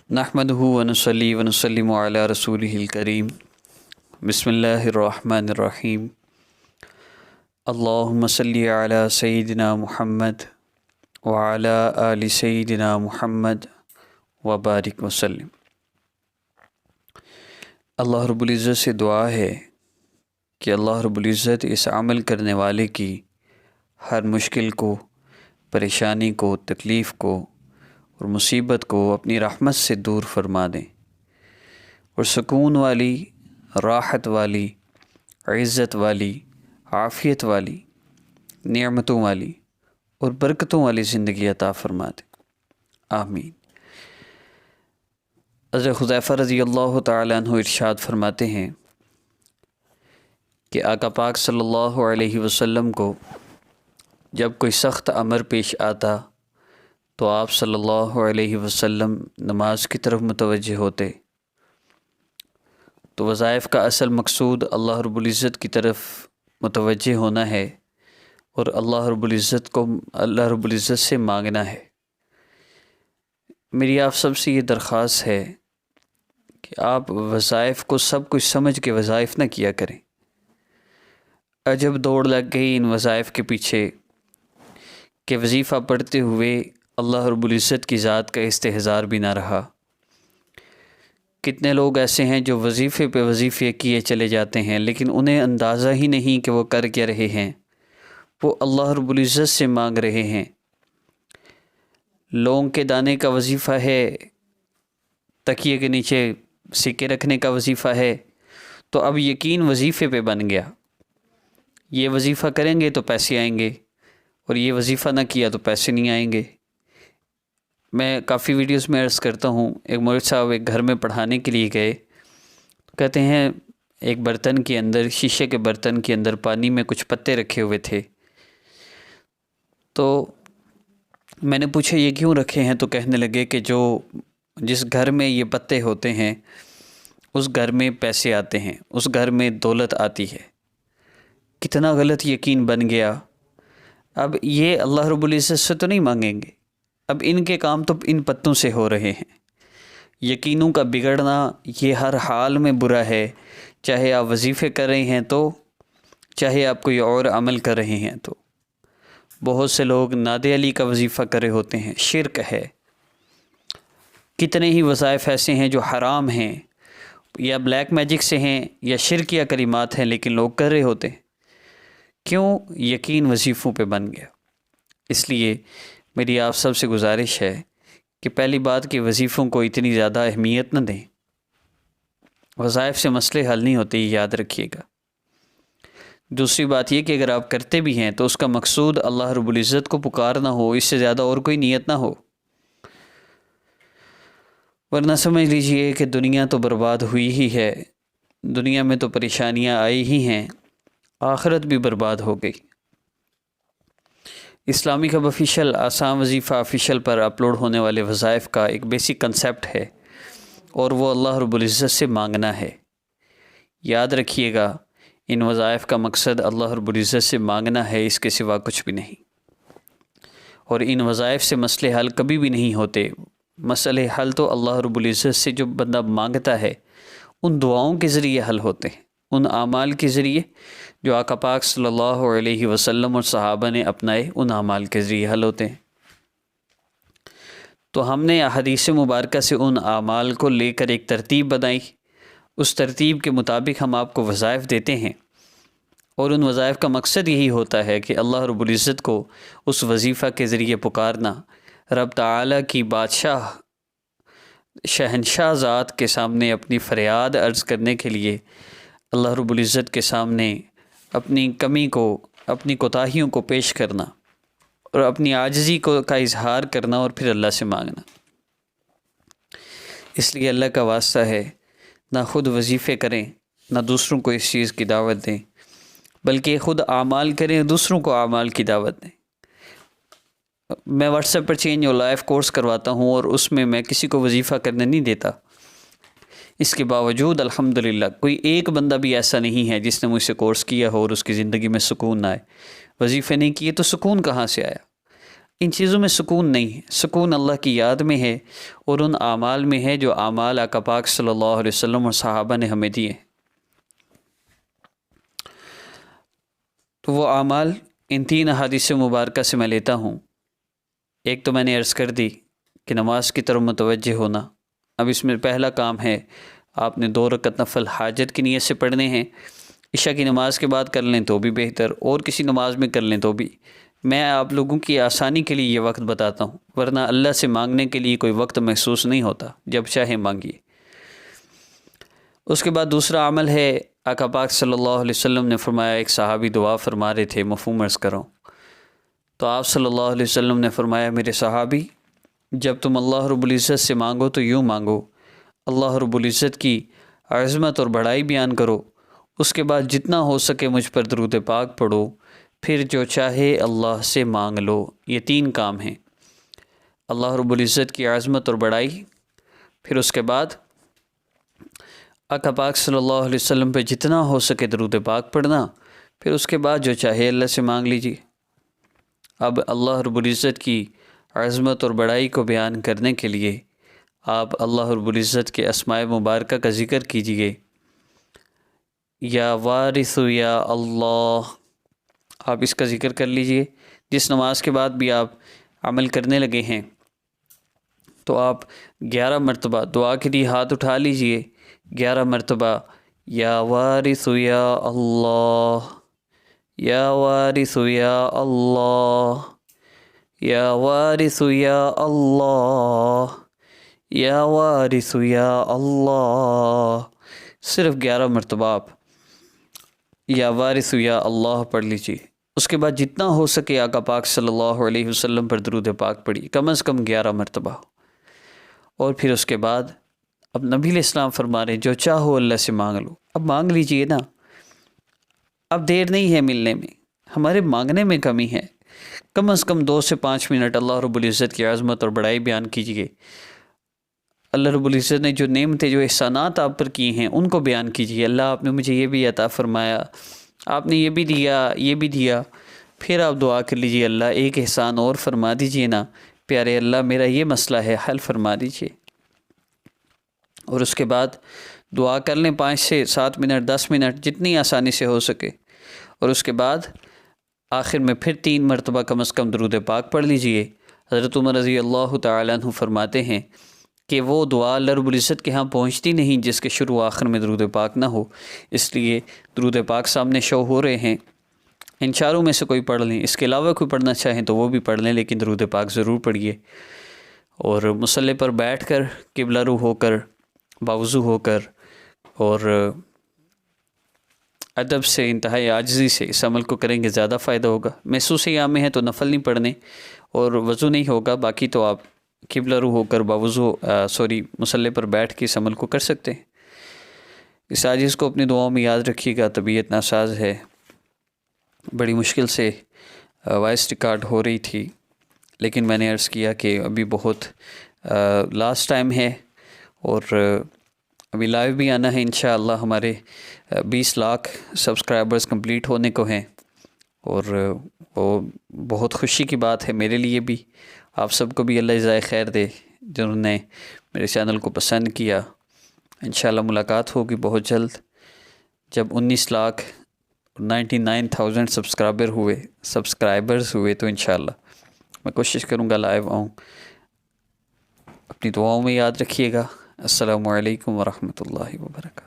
نحمدہ ونصلی ونسلم علی رسولہ الکریم بسم اللہ الرحمن الرحیم اللہم صلی علی سیدنا محمد وعلی آل سیدنا محمد وبارک وسلم۔ اللہ رب العزت سے دعا ہے کہ اللہ رب العزت اس عمل کرنے والے کی ہر مشکل کو، پریشانی کو، تکلیف کو اور مصیبت کو اپنی رحمت سے دور فرما دیں، اور سکون والی، راحت والی، عزت والی، عافیت والی، نعمتوں والی اور برکتوں والی زندگی عطا فرما دیں، آمین۔ حضرت حذیفہ رضی اللہ تعالیٰ عنہ ارشاد فرماتے ہیں کہ آقا پاک صلی اللہ علیہ وسلم کو جب کوئی سخت امر پیش آتا تو آپ صلی اللہ علیہ وسلم نماز کی طرف متوجہ ہوتے، تو وظائف کا اصل مقصود اللہ رب العزت کی طرف متوجہ ہونا ہے اور اللہ رب العزت سے مانگنا ہے۔ میری آپ سب سے یہ درخواست ہے کہ آپ وظائف کو سب کچھ سمجھ کے وظائف نہ کیا کریں۔ عجب دوڑ لگ گئی ان وظائف کے پیچھے کہ وظیفہ پڑھتے ہوئے اللہ رب العزت کی ذات کا استحضار بھی نہ رہا۔ کتنے لوگ ایسے ہیں جو وظیفے پہ وظیفے کیے چلے جاتے ہیں لیکن انہیں اندازہ ہی نہیں کہ وہ کر کیا رہے ہیں، وہ اللہ رب العزت سے مانگ رہے ہیں۔ لونگ کے دانے کا وظیفہ ہے، تکیے کے نیچے سکے رکھنے کا وظیفہ ہے، تو اب یقین وظیفے پہ بن گیا، یہ وظیفہ کریں گے تو پیسے آئیں گے اور یہ وظیفہ نہ کیا تو پیسے نہیں آئیں گے۔ میں کافی ویڈیوز میں عرض کرتا ہوں، ایک مولوی صاحب ایک گھر میں پڑھانے کے لیے گئے، کہتے ہیں ایک برتن کے اندر، شیشے کے برتن کے اندر پانی میں کچھ پتے رکھے ہوئے تھے، تو میں نے پوچھا یہ کیوں رکھے ہیں، تو کہنے لگے کہ جس گھر میں یہ پتے ہوتے ہیں اس گھر میں پیسے آتے ہیں، اس گھر میں دولت آتی ہے۔ کتنا غلط یقین بن گیا۔ اب یہ اللہ رب العزت سے تو نہیں مانگیں گے، اب ان کے کام تو ان پتوں سے ہو رہے ہیں۔ یقینوں کا بگڑنا یہ ہر حال میں برا ہے، چاہے آپ وظیفے کر رہے ہیں تو، چاہے آپ کوئی اور عمل کر رہے ہیں تو۔ بہت سے لوگ ناد علی کا وظیفہ کر رہے ہوتے ہیں، شرک ہے۔ کتنے ہی وظائف ایسے ہیں جو حرام ہیں، یا بلیک میجک سے ہیں یا شرکیہ کلمات ہیں، لیکن لوگ کر رہے ہوتے ہیں۔ کیوں؟ یقین وظیفوں پہ بن گیا۔ اس لیے میری آپ سب سے گزارش ہے کہ پہلی بات کہ وظیفوں کو اتنی زیادہ اہمیت نہ دیں، وظائف سے مسئلے حل نہیں ہوتے، یہ یاد رکھیے گا۔ دوسری بات یہ کہ اگر آپ کرتے بھی ہیں تو اس کا مقصود اللہ رب العزت کو پکارنا ہو، اس سے زیادہ اور کوئی نیت نہ ہو، ورنہ سمجھ لیجئے کہ دنیا تو برباد ہوئی ہی ہے، دنیا میں تو پریشانیاں آئی ہی ہیں، آخرت بھی برباد ہو گئی۔ اسلامک ہب آفیشیل آسام وظیفہ آفیشیل پر اپلوڈ ہونے والے وظائف کا ایک بیسک کنسیپٹ ہے، اور وہ اللہ رب العزت سے مانگنا ہے۔ یاد رکھیے گا، ان وظائف کا مقصد اللہ رب العزت سے مانگنا ہے، اس کے سوا کچھ بھی نہیں۔ اور ان وظائف سے مسئلے حل کبھی بھی نہیں ہوتے، مسئلے حل تو اللہ رب العزت سے جو بندہ مانگتا ہے ان دعاؤں کے ذریعے حل ہوتے ہیں، ان اعمال کے ذریعے جو آقا پاک صلی اللہ علیہ وسلم اور صحابہ نے اپنائے، ان اعمال کے ذریعے حل ہوتے ہیں۔ تو ہم نے احادیث مبارکہ سے ان اعمال کو لے کر ایک ترتیب بنائی، اس ترتیب کے مطابق ہم آپ کو وظائف دیتے ہیں، اور ان وظائف کا مقصد یہی ہوتا ہے کہ اللہ رب العزت کو اس وظیفہ کے ذریعے پکارنا، رب تعالیٰ کی بادشاہ شہنشاہ ذات کے سامنے اپنی فریاد عرض کرنے کے لیے اللہ رب العزت کے سامنے اپنی کمی کو، اپنی کوتاہیوں کو پیش کرنا اور اپنی عاجزی کا اظہار کرنا، اور پھر اللہ سے مانگنا۔ اس لیے اللہ کا واسطہ ہے، نہ خود وظیفے کریں، نہ دوسروں کو اس چیز کی دعوت دیں، بلکہ خود اعمال کریں، دوسروں کو اعمال کی دعوت دیں۔ میں واٹس ایپ پر چینج اور لائف کورس کرواتا ہوں، اور اس میں کسی کو وظیفہ کرنے نہیں دیتا۔ اس کے باوجود الحمدللہ کوئی ایک بندہ بھی ایسا نہیں ہے جس نے مجھ سے کورس کیا ہو اور اس کی زندگی میں سکون نہ آئے۔ وظیفے نہیں کیے تو سکون کہاں سے آیا؟ ان چیزوں میں سکون نہیں ہے، سکون اللہ کی یاد میں ہے اور ان اعمال میں ہے جو اعمال آقا پاک صلی اللہ علیہ وسلم اور صحابہ نے ہمیں دیے۔ تو وہ اعمال ان 3 احادیث مبارکہ سے میں لیتا ہوں۔ ایک تو میں نے عرض کر دی کہ نماز کی طرف متوجہ ہونا۔ اب اس میں پہلا کام ہے آپ نے 2 رکعت نفل حاجت کی نیت سے پڑھنے ہیں، عشاء کی نماز کے بعد کر لیں تو بھی بہتر، اور کسی نماز میں کر لیں تو بھی۔ میں آپ لوگوں کی آسانی کے لیے یہ وقت بتاتا ہوں، ورنہ اللہ سے مانگنے کے لیے کوئی وقت محسوس نہیں ہوتا، جب چاہے مانگیے۔ اس کے بعد دوسرا عمل ہے، آقا پاک صلی اللہ علیہ وسلم نے فرمایا، ایک صحابی دعا فرما رہے تھے، مفہوم عرض کروں تو آپ صلی اللہ علیہ وسلم نے فرمایا، میرے صحابی جب تم اللہ رب العزت سے مانگو تو یوں مانگو، اللہ رب العزت کی عظمت اور بڑائی بیان کرو، اس کے بعد جتنا ہو سکے مجھ پر درود پاک پڑھو، پھر جو چاہے اللہ سے مانگ لو۔ یہ 3 کام ہیں، اللہ رب العزت کی عظمت اور بڑائی، پھر اس کے بعد آقا پاک صلی اللہ علیہ وسلم پہ جتنا ہو سکے درود پاک پڑھنا، پھر اس کے بعد جو چاہے اللہ سے مانگ لیجیے۔ اب اللہ رب العزت کی عظمت اور بڑائی کو بیان کرنے کے لیے آپ اللہ رب العزت کے اسماء مبارکہ کا ذکر کیجیے، یا وارث یا اللہ، آپ اس کا ذکر کر لیجئے۔ جس نماز کے بعد بھی آپ عمل کرنے لگے ہیں تو آپ 11 مرتبہ دعا کے لیے ہاتھ اٹھا لیجئے، 11 مرتبہ یا وارث یا اللہ، یا وارث یا اللہ، یا وارث یا اللہ، یا وارث یا اللہ، صرف 11 مرتبہ آپ یا وارث یا اللہ پڑھ لیجیے۔ اس کے بعد جتنا ہو سکے آقا پاک صلی اللہ علیہ وسلم پر درود پاک پڑھی، کم از کم 11 مرتبہ، اور پھر اس کے بعد اب نبی علیہ السلام فرما رہے ہیں جو چاہو اللہ سے مانگ لو۔ اب مانگ لیجئے نا، اب دیر نہیں ہے ملنے میں، ہمارے مانگنے میں کمی ہے۔ کم از کم 2 سے 5 منٹ اللہ رب العزت کی عظمت اور بڑائی بیان کیجیے، اللہ رب العزت نے جو نعمتیں، جو احسانات آپ پر کی ہیں ان کو بیان کیجیے۔ اللہ آپ نے مجھے یہ بھی عطا فرمایا، آپ نے یہ بھی دیا، یہ بھی دیا۔ پھر آپ دعا کر لیجیے، اللہ ایک احسان اور فرما دیجیے نا، پیارے اللہ میرا یہ مسئلہ ہے، حل فرما دیجیے۔ اور اس کے بعد دعا کر لیں 5 سے 7 منٹ، 10 منٹ، جتنی آسانی سے ہو سکے، اور اس کے بعد آخر میں پھر 3 مرتبہ کم از کم درود پاک پڑھ لیجیے۔ حضرت عمر رضی اللہ تعالیٰ عنہ فرماتے ہیں کہ وہ دعا اللہ رب العزت کے ہاں پہنچتی نہیں جس کے شروع آخر میں درود پاک نہ ہو، اس لیے درود پاک سامنے شو ہو رہے ہیں، ان چاروں میں سے کوئی پڑھ لیں، اس کے علاوہ کوئی پڑھنا چاہیں تو وہ بھی پڑھ لیں، لیکن درود پاک ضرور پڑھیے۔ اور مصلی پر بیٹھ کر قبلہ رو ہو کر، باوضو ہو کر، اور ادب سے، انتہائی عاجزی سے اس عمل کو کریں گے، زیادہ فائدہ ہوگا۔ محسوس ایام میں ہے تو نفل نہیں پڑھنے اور وضو نہیں ہوگا، باقی تو آپ قبلہ رو ہو کر باوضو مصلی پر بیٹھ کے اس عمل کو کر سکتے ہیں۔ اس عاجز کو اپنی دعاؤں میں یاد رکھیے گا۔ طبیعت ناساز ہے، بڑی مشکل سے وائس ریکارڈ ہو رہی تھی، لیکن میں نے عرض کیا کہ ابھی بہت لاسٹ ٹائم ہے، اور ابھی لائیو بھی آنا ہے انشاءاللہ۔ ہمارے 20 لاکھ سبسکرائبرز کمپلیٹ ہونے کو ہیں، اور وہ بہت خوشی کی بات ہے میرے لیے بھی، آپ سب کو بھی اللہ جزائے خیر دے جنہوں نے میرے چینل کو پسند کیا۔ انشاءاللہ ملاقات ہوگی بہت جلد، جب 19 لاکھ 99,000 سبسکرائبرز ہوئے تو انشاءاللہ میں کوشش کروں گا لائیو آؤں۔ اپنی دعاؤں میں یاد رکھیے گا۔ السلام علیکم ورحمۃ اللہ وبرکاتہ۔